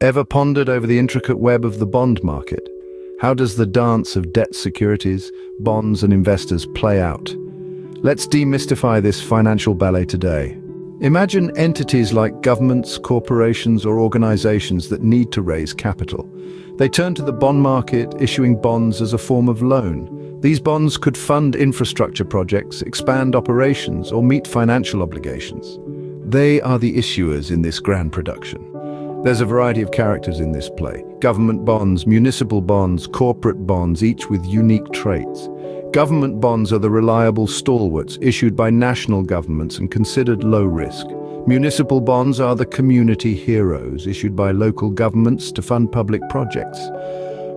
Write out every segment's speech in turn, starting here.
Ever pondered over the intricate web of the bond market? How does the dance of debt securities, bonds and investors play out? Let's demystify this financial ballet today. Imagine entities like governments, corporations or organizations that need to raise capital. They turn to the bond market, issuing bonds as a form of loan. These bonds could fund infrastructure projects, expand operations or meet financial obligations. They are the issuers in this grand production. There's a variety of characters in this play. Government bonds, municipal bonds, corporate bonds, each with unique traits. Government bonds are the reliable stalwarts issued by national governments and considered low risk. Municipal bonds are the community heroes issued by local governments to fund public projects.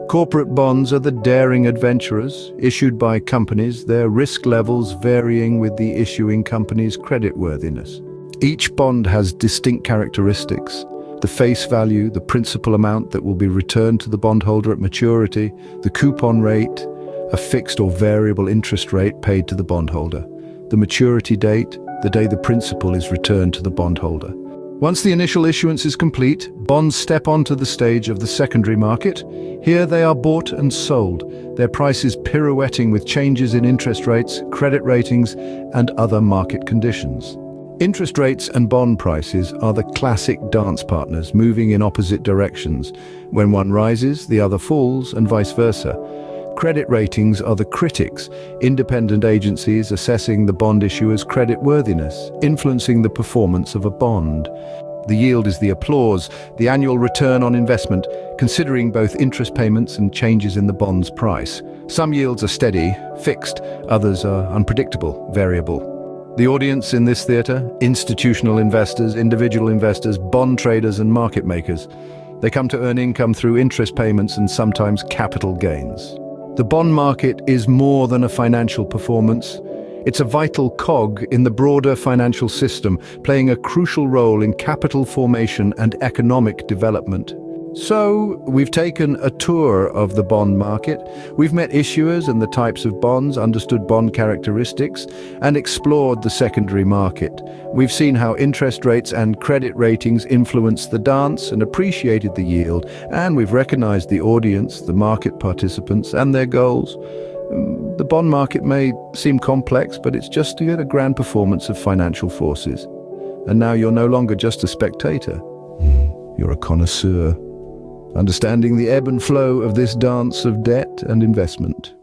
Corporate bonds are the daring adventurers issued by companies, their risk levels varying with the issuing company's creditworthiness. Each bond has distinct characteristics. The face value, the principal amount that will be returned to the bondholder at maturity, the coupon rate, a fixed or variable interest rate paid to the bondholder, the maturity date, the day the principal is returned to the bondholder. Once the initial issuance is complete, bonds step onto the stage of the secondary market. Here they are bought and sold, their prices pirouetting with changes in interest rates, credit ratings, and other market conditions. Interest rates and bond prices are the classic dance partners moving in opposite directions. When one rises, the other falls, and vice versa. Credit ratings are the critics, independent agencies assessing the bond issuer's creditworthiness, influencing the performance of a bond. The yield is the applause, the annual return on investment, considering both interest payments and changes in the bond's price. Some yields are steady, fixed, others are unpredictable, variable. The audience in this theater, institutional investors, individual investors, bond traders and market makers. They come to earn income through interest payments and sometimes capital gains. The bond market is more than a financial performance. It's a vital cog in the broader financial system, playing a crucial role in capital formation and economic development. So, we've taken a tour of the bond market. We've met issuers and the types of bonds, understood bond characteristics, and explored the secondary market. We've seen how interest rates and credit ratings influence the dance and appreciated the yield, and we've recognized the audience, the market participants, and their goals. The bond market may seem complex, but it's just yet a grand performance of financial forces. And now you're no longer just a spectator. You're a connoisseur, understanding the ebb and flow of this dance of debt and investment.